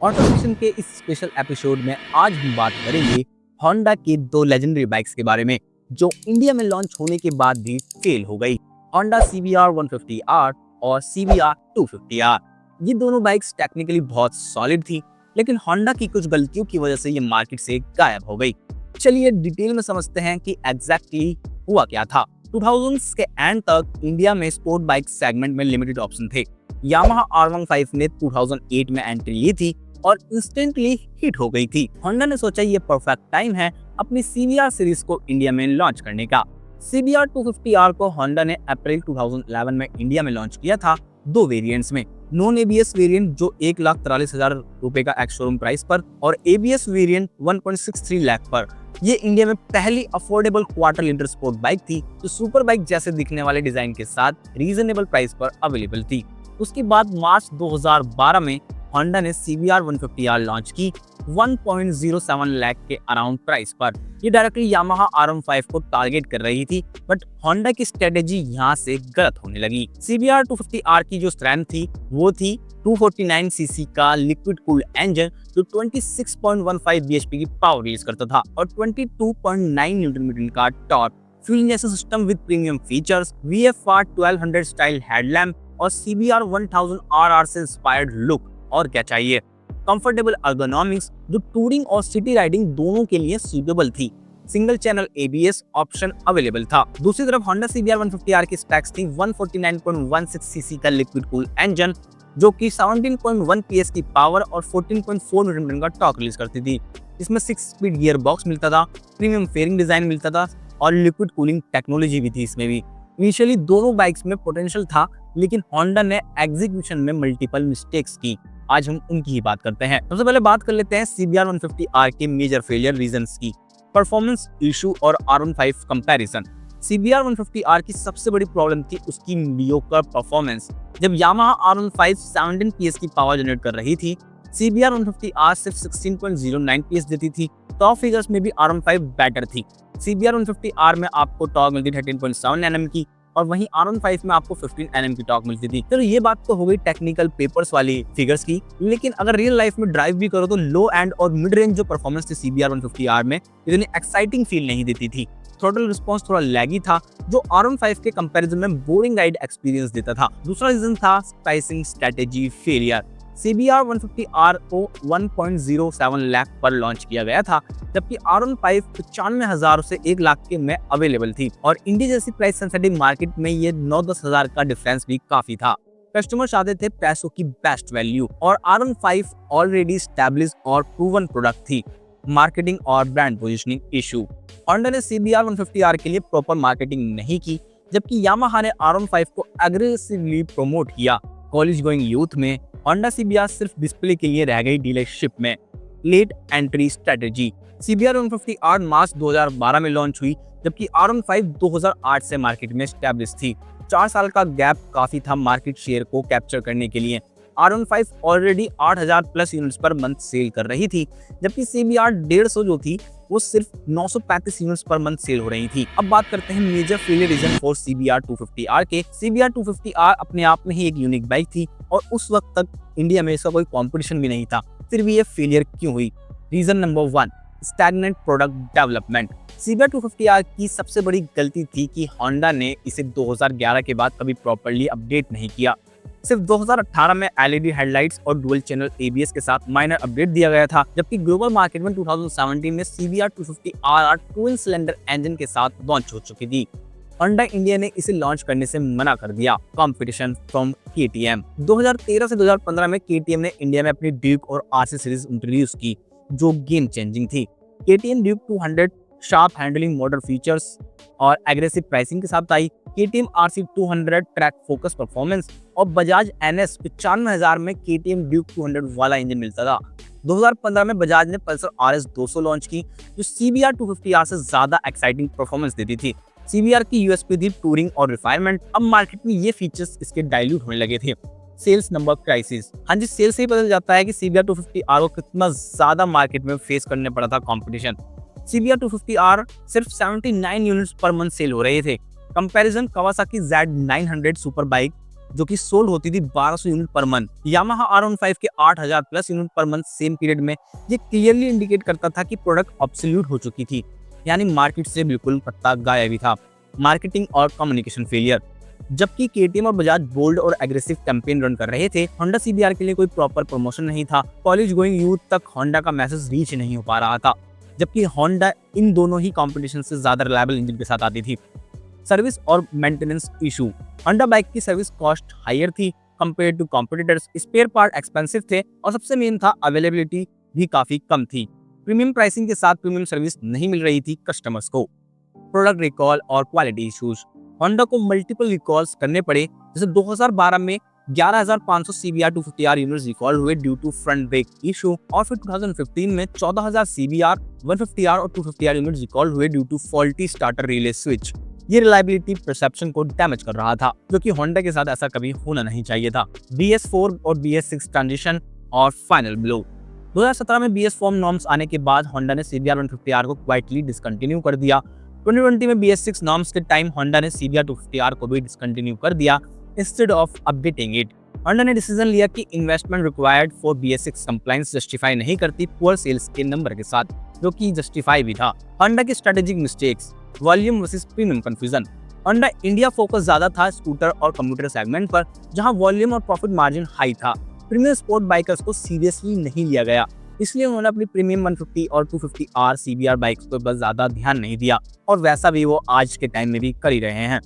Auto section के इस special episode में आज हम बात करेंगे होंडा की दो लेजेंडरी बाइक्स के बारे में जो इंडिया में लॉन्च होने के बाद भी फेल हो गई। होंडा CBR 150R और CBR 250R। ये दोनों बाइक्स टेक्निकली बहुत सॉलिड थी, लेकिन होंडा की कुछ गलतियों की वजह से ये मार्केट से गायब हो गई। चलिए डिटेल में समझते हैं कि एग्जैक्टली हुआ क्या था। 2000s के एंड तक इंडिया में स्पोर्ट बाइक सेगमेंट में लिमिटेड ऑप्शन थे। यामाहा R15 ने 2008 में एंट्री ली थी और इंस्टेंटली हिट हो गई थी। होंडा ने सोचा ये परफेक्ट टाइम है अपनी CBR सीरीज को इंडिया में लॉन्च करने का। CBR 250R को होंडा ने अप्रैल 2011 में इंडिया में लॉन्च किया था दो वेरिएंट्स में। नॉन ABS वेरिएंट जो 1,43,000 रुपए का एक्स शोरूम प्राइस पर और ABS वेरिएंट 1.63 लाख पर। ये इंडिया में पहली affordable quarter litre sport bike थी जो सुपर बाइक जैसे दिखने वाले डिजाइन के साथ रीजनेबल प्राइस पर अवेलेबल थी। उसके बाद मार्च 2012 में होंडा ने CBR 150R लॉन्च की 1.07 लाख के अराउंड प्राइस पर। ये डायरेक्टली यामाहा RM5 को टारगेट कर रही थी, बट होंडा की स्ट्रेटेजी यहाँ से गलत होने लगी। CBR 250R की जो स्ट्रेंथ थी वो थी 249 सीसी का लिक्विड कूल्ड इंजन जो 26.15 bhp की पावर रिलीज करता था और 22.9 न्यूटन मीटर का torque. Fuel injection system with premium features, VFR 1200 style headlamp और CBR 1000RR से इंस्पायर्ड लुक। और क्या चाहिए। कंफर्टेबल अर्गोनॉमिक्स जो टूरिंग और सिटी राइडिंग दोनों के लिए सूटेबल थी। Single channel ABS option available था। दूसरी तरफ होंडा CBR 150R की स्पेक्स थी 149.16 सीसी का लिक्विड कूल इंजन जो कि 17.1 PS की पावर और 14.4 न्यूटन मीटर का टॉर्क रिलीज करती थी। इसमें 6 स्पीड गियर बॉक्स मिलता था, प्रीमियम फेयरिंग डिजाइन मिलता था और लिक्विड कूलिंग टेक्नोलॉजी भी थी इसमें भी। इनिशियली दोनों बाइक्स में पोटेंशियल था, लेकिन होंडा ने एग्जीक्यूशन में मल्टीपल मिस्टेक्स की। आज हम उनकी ही बात करते हैं। सबसे पहले बात कर लेते हैं CBR 150R के मेजर फेलियर रीजंस की। परफॉर्मेंस इशू और R15 कंपैरिजन। CBR 150R की सबसे बड़ी प्रॉब्लम थी उसकी मीडियोकर परफॉर्मेंस। जब यामाहा R15 17 PS की पावर जनरेट कर रही थी, CBR 150R सिर्फ 16.09 PS देती थी। टॉप फिगर्स में भी RM5 बेटर थी। CBR 150R में आपको टॉर्क मिलती 13.7 Nm की और वहीं R15 में आपको 15 Nm की टॉर्क मिलती थी। तो ये बात तो हो गई टेक्निकल पेपर्स वाली फिगर्स की, लेकिन अगर रियल लाइफ में ड्राइव भी करो तो लो एंड और मिड रेंज जो परफॉर्मेंस थी CBR 150R में इतनी एक्साइटिंग फील नहीं देती थी। थ्रोटल रिस्पॉन्स थोड़ा लैगी था जो RM5 के कंपैरिजन में बोरिंग राइड एक्सपीरियंस देता था। दूसरा रीजन था pricing strategy failure. CBR 150R को 1.07 लाख पर लॉन्च किया गया था, जबकि RM5 95,000 से 1 लाख के में अवेलेबल थी और इंडिया जैसी प्राइस सेंसिटिव मार्केट में ये 9-10 हजार का डिफरेंस भी काफी था। कस्टमर चाहते थे पैसों की बेस्ट वैल्यू और RM5 ऑलरेडी स्टैब्लिश और प्रूवन प्रोडक्ट थी। मार्केटिंग और ब्रांड पोजिशनिंग इशू। होंडा ने CBR 150R के लिए प्रॉपर मार्केटिंग नहीं की, जबकि यामाहा ने RM5 को एग्रेसिवली प्रमोट किया। कॉलेज गोइंग यूथ में होंडा CBR सिर्फ डिस्प्ले के लिए रह गई डीलरशिप में। Late entry strategy. CBR 150R March 2012 में लॉन्च हुई, जबकि RM5 2008 से मार्केट में स्टैब्लिश थी। 4 साल का गैप काफी था मार्केट शेयर को कैप्चर करने के लिए। RM5 already 8,000 plus units per month sale कर रही थी, जबकि CBR 150 जो थी वो सिर्फ 935 यूनिट्स पर मंथ सेल हो रही थी। अब बात करते हैं major failure reason for CBR 250R के। CBR 250R अपने आप में ही एक यूनिक बाइक थी और उस वक्त तक इंडिया में इसका कोई कंपटीशन भी नहीं था, फिर भी ये फेलियर क्यों हुई। Reason number 1, stagnant product development. CBR 250R की सबसे बड़ी गलती थी कि होंडा ने इसे 2011 के बाद कभी प्रॉपर्ली अपडेट नहीं किया। सिर्फ 2018 में LED हेडलाइट्स और डुअल चैनल ABS के साथ माइनर अपडेट दिया गया था, जबकि ग्लोबल मार्केट में 2017 में CBR 250RR twin cylinder engine के साथ लॉन्च हो चुकी थी। होंडा इंडिया ने इसे लॉन्च करने से मना कर दिया। Competition from KTM। 2013 से 2015 में KTM ने इंडिया में अपनी ड्यूक और RC सीरीज इंट्रोड्यूस की जो गेम चेंजिंग थी। KTM Duke 200 sharp handling model features और एग्रेसिव प्राइसिंग के साथ आई। KTM RC 200 track focus performance और बजाज NS 95,000 में KTM ड्यूक 200 वाला इंजन मिलता था। 2015 में बजाज ने पल्सर RS 200 लॉन्च की जो CBR 250R से ज्यादा एक्साइटिंग परफॉर्मेंस देती थी। CBR की USP थी टूरिंग और रिफाइनमेंट। अब मार्केट में ये फीचर्स इसके डाइल्यूट होने लगे थे। Sales number crisis. हाँ जी, सेल्स से ही पता चलता है कि CBR 250R को कितना ज्यादा मार्केट में फेस करने पड़ा था कंपटीशन। CBR 250R सिर्फ 79 यूनिट्स पर मंथ सेल हो रहे थे। Comparison, Kawasaki Z900 super bike जो कि सोल्ड होती थी 1200 unit per month. Yamaha R15 के 8000 plus unit per month same period में। ये क्लियरली इंडिकेट करता था कि प्रोडक्ट ऑब्सोल्यूट हो चुकी थी, यानी मार्केट से बिल्कुल पत्ता गायब ही था। मार्केटिंग और कम्युनिकेशन फेलियर। जबकि केटीएम और बजाज बोल्ड और एग्रेसिव कैंपेन रन कर रहे थे, होंडा सीबीआर के लिए कोई प्रॉपर प्रमोशन नहीं था। कॉलेज गोइंग यूथ तक होंडा का मैसेज रीच नहीं हो पा रहा था, जबकि होंडा इन दोनों ही कंपटीशन से ज्यादा रिलायबल इंजन के साथ आती थी। सर्विस और मेंटेनेंस इशू। होंडा बाइक की सर्विस कॉस्ट हायर थी compare to competitors, spare part expensive थे और सबसे मेन था अवेलेबिलिटी भी काफी कम थी। प्रीमियम प्राइसिंग के साथ प्रीमियम सर्विस नहीं मिल रही थी कस्टमर्स को। प्रोडक्ट रिकॉल और क्वालिटी इश्यूज। होंडा को मल्टीपल रिकॉल्स करने पड़े, जैसे 2012 में 11,500 CBR 250R यूनिट्स रिकॉल हुए due to front brake issue, और फिर 2015 में 14,000 CBR 150R और 250R यूनिट्स रिकॉल हुए due to faulty starter relay switch. ये रिलायबिलिटी परसेप्शन को डैमेज कर रहा था, जो कि होंडा के साथ ऐसा कभी होना नहीं चाहिए था। BS4 और BS6 ट्रांजिशन और फाइनल ब्लो। 2017 में BS फॉर्म नॉर्म्स आने के बाद होंडा ने CBR 150R को क्वाइटली डिसकंटिन्यू कर दिया। 2020 में BS6 नॉर्म्स के टाइम होंडा ने CBR 250R को भी डिसकंटिन्यू कर दिया instead of updating it. Honda ने डिसीजन लिया कि investment required for BS6 compliance justify नहीं करती पुअर सेल्स के नंबर के साथ, जो कि जस्टिफाई भी था। होंडा की strategic mistakes. Volume versus premium confusion. Honda India focus ज्यादा था स्कूटर और कम्यूटर सेगमेंट पर, जहां वॉल्यूम और प्रॉफिट मार्जिन हाई था। प्रीमियम स्पोर्ट बाइकर्स को सीरियसली नहीं लिया गया, इसलिए उन्होंने अपनी प्रीमियम 150 और 250R CBR बाइक्स पर बस ज्यादा ध्यान नहीं दिया, और वैसा भी वो आज के टाइम में भी कर ही रहे हैं।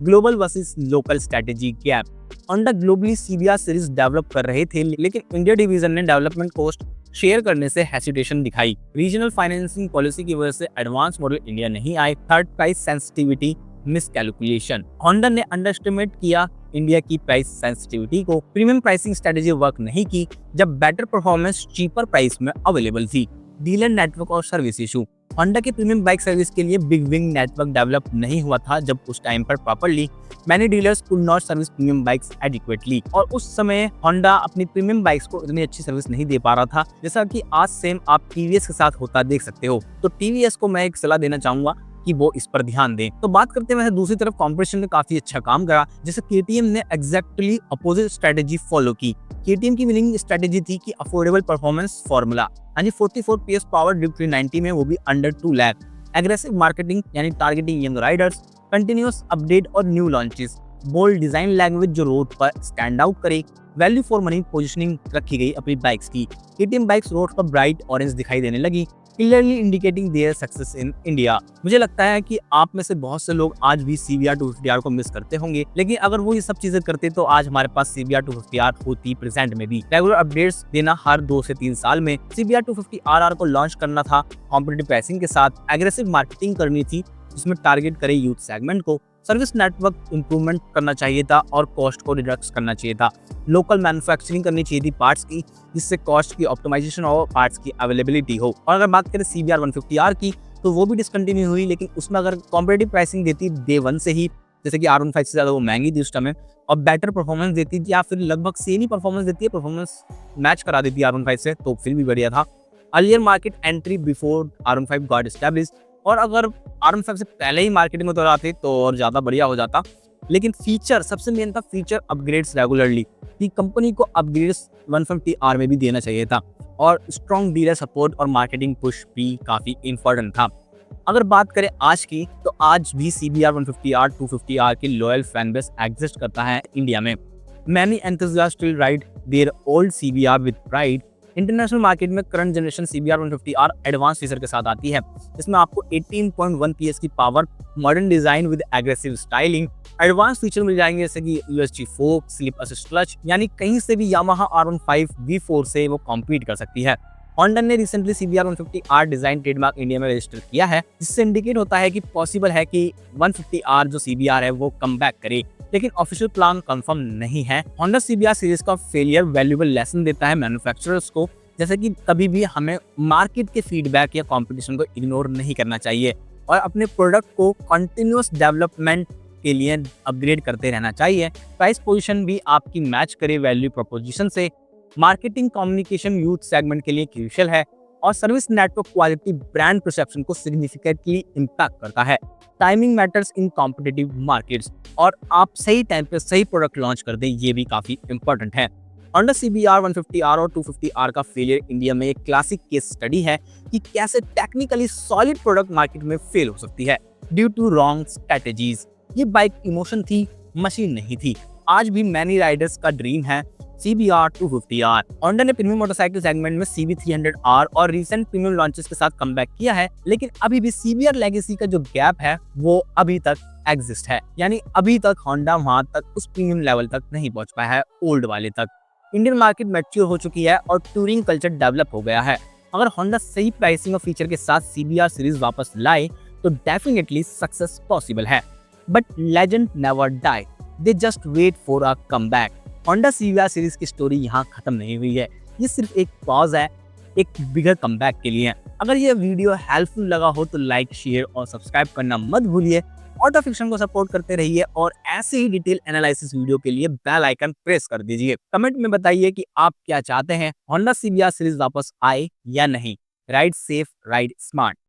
Global versus local strategy gap. Honda globally CBR series develop कर रहे थे, लेकिन इंडिया डिवीजन ने डेवलपमेंट कॉस्ट शेयर करने से हेसिटेशन दिखाई। रीजनल फाइनेंसिंग पॉलिसी की वजह से एडवांस मॉडल इंडिया नहीं आए। Third, price sensitivity miscalculation. Honda ने अंडरएस्टिमेट किया इंडिया की प्राइस सेंसिटिविटी को। प्रीमियम प्राइसिंग स्ट्रेटेजी वर्क नहीं की जब बेटर परफॉर्मेंस चीपर प्राइस में अवेलेबल थी। डीलर नेटवर्क और सर्विस इशू। होंडा के प्रीमियम बाइक सर्विस के लिए बिग विंग नेटवर्क डेवलप नहीं हुआ था जब उस टाइम पर properly. Many dealers could not service premium bikes adequately, और उस समय होंडा अपनी प्रीमियम बाइक्स को इतनी अच्छी सर्विस नहीं दे पा रहा था, जैसा कि आज सेम आप टीवीएस के साथ होता देख सकते हो। तो टीवीएस को मैं एक सलाह देना चाहूंगा कि वो इस पर ध्यान दें। तो बात करते हैं दूसरी तरफ कंपटीशन ने काफी अच्छा काम करा, जैसे केटीएम ने एग्जैक्टली अपोजिट स्ट्रेटेजी फॉलो की। केटीएम की विनिंग स्ट्रेटेजी थी कि अफोर्डेबल परफॉर्मेंस फॉर्मूला, यानी 44 PS पावर ड्यूक 390 में, वो भी अंडर 2 लाख। एग्रेसिव मार्केटिंग यानी targeting young riders, continuous update और new launches, bold design language जो रोड पर स्टैंड आउट करे, वैल्यू फॉर मनी पोजीशनिंग रखी गई अपनी बाइक्स की। केटीएम बाइक्स रोड पर ब्राइट ऑरेंज दिखाई देने लगी, clearly indicating their success in India. मुझे लगता है कि आप में से बहुत से लोग आज भी CBR 250R को मिस करते होंगे, लेकिन अगर वो ये सब चीजें करते तो आज हमारे पास CBR 250R होती प्रेजेंट में भी। रेगुलर अपडेट्स देना हर 2 से 3 साल में, CBR 250RR को लॉन्च करना था कॉम्पिटिटिव प्राइसिंग के साथ, एग्रेसिव मार्केटिंग करनी थी जिसमें टारगेट करे यूथ सेगमेंट को, सर्विस नेटवर्क इंप्रूवमेंट करना चाहिए था और कॉस्ट को रिडक्स करना चाहिए था। लोकल मैन्युफैक्चरिंग करनी चाहिए थी पार्ट्स की, जिससे कॉस्ट की ऑप्टिमाइजेशन हो, पार्ट्स की अवेलेबिलिटी हो। और अगर बात करें CBR 150R की, तो वो भी डिसकंटिन्यू हुई, लेकिन उसमें अगर कॉम्पिटिटिव प्राइसिंग देती डे 1 से ही, जैसे कि R15 से ज्यादा वो महंगी थी उस टाइम, और बेटर परफॉर्मेंस देती या फिर लगभग सेम ही परफॉर्मेंस देती है, परफॉर्मेंस मैच करा देती है R15 से, तो फिर भी बढ़िया था। Earlier market entry before R15 got established, और अगर R15 से पहले ही मार्केटिंग में तो आते तो और ज्यादा बढ़िया हो जाता। लेकिन फीचर सबसे मेन था, फीचर अपग्रेड्स रेगुलरली, कि कंपनी को अपग्रेड्स 150R में भी देना चाहिए था, और स्ट्रॉन्ग डीलर सपोर्ट और मार्केटिंग पुश भी काफी इंपॉर्टेंट था। अगर बात करें आज की, तो आज भी CBR 150R 250R की लॉयल फैन बेस एग्जिस्ट करता है इंडिया में। Many enthusiasts still ride their old CBR with pride. International market में current generation CBR 150R advance feature के साथ आती है, जिसमें आपको 18.1 PS की power, modern design with aggressive styling, advance feature मिल जाएंगे जैसे कि USG fork, slip assist clutch, यानी कहीं से भी यामाहा R15 V4 से वो कॉम्पीट कर सकती है। होंडा ने recently CBR 150R design trademark India में रजिस्टर किया है, जिससे इंडिकेट होता है कि पॉसिबल है कि 150R जो CBR है वो कम बैक करे, लेकिन ऑफिशियल प्लान कंफर्म नहीं है। होंडा CBR सीरीज का फेलियर वैल्यूएबल लेसन देता है मैन्युफैक्चरर्स को, जैसे कि कभी भी हमें मार्केट के फीडबैक या कंपटीशन को इग्नोर नहीं करना चाहिए, और अपने प्रोडक्ट को कंटिन्यूअस डेवलपमेंट के लिए अपग्रेड करते रहना चाहिए। प्राइस पोजीशन भी आपकी मैच करे वैल्यू प्रोपोजिशन से। मार्केटिंग कम्युनिकेशन यूथ सेगमेंट के लिए क्रूशियल है। और service network quality brand perception को सिग्निफिकेंटली इम्पैक्ट करता है। Timing matters in competitive markets, और आप सही टाइम पे सही प्रोडक्ट लॉन्च कर दें, ये भी काफी इंपॉर्टेंट है। Honda CBR 150R और 250R का फेलियर इंडिया में एक क्लासिक केस स्टडी है कि कैसे टेक्निकली सॉलिड प्रोडक्ट मार्केट में फेल हो सकती है ड्यू टू रॉन्ग स्ट्रेटेजीज। ये बाइक इमोशन थी, मशीन नहीं थी। आज भी मैनी राइडर्स का ड्रीम है CBR 250R। Honda ने प्रीमियम मोटरसाइकिल सेगमेंट में CB300R और रिसेंट प्रीमियम लॉन्चेस के साथ कमबैक किया है, लेकिन अभी भी CBR लेगेसी का जो गैप है वो अभी तक एग्जिस्ट है। यानी अभी तक Honda वहां तक उस प्रीमियम लेवल तक नहीं पहुंच पाया है, ओल्ड वाले तक। इंडियन मार्केट मैच्योर हो चुकी है और टूरिंग कल्चर डेवलप हो गया है। अगर Honda सही प्राइसिंग और फीचर के साथ CBR सीरीज वापस लाए तो डेफिनेटली सक्सेस पॉसिबल है। But legend never die, they just wait for a comeback. Honda CBR series की स्टोरी यहाँ खत्म नहीं हुई है, ये सिर्फ एक पॉज है एक बिगर कमबैक के लिए। अगर ये वीडियो हेल्पफुल लगा हो तो लाइक, शेयर और सब्सक्राइब करना मत भूलिए। ऑटो फिक्शन को सपोर्ट करते रहिए और ऐसे ही डिटेल एनालिसिस वीडियो के लिए बेल आइकन प्रेस कर दीजिए। कमेंट में बताइए कि आप क्या चाहते हैं, Honda CBR सीरीज वापस आए या नहीं। Ride safe, ride smart.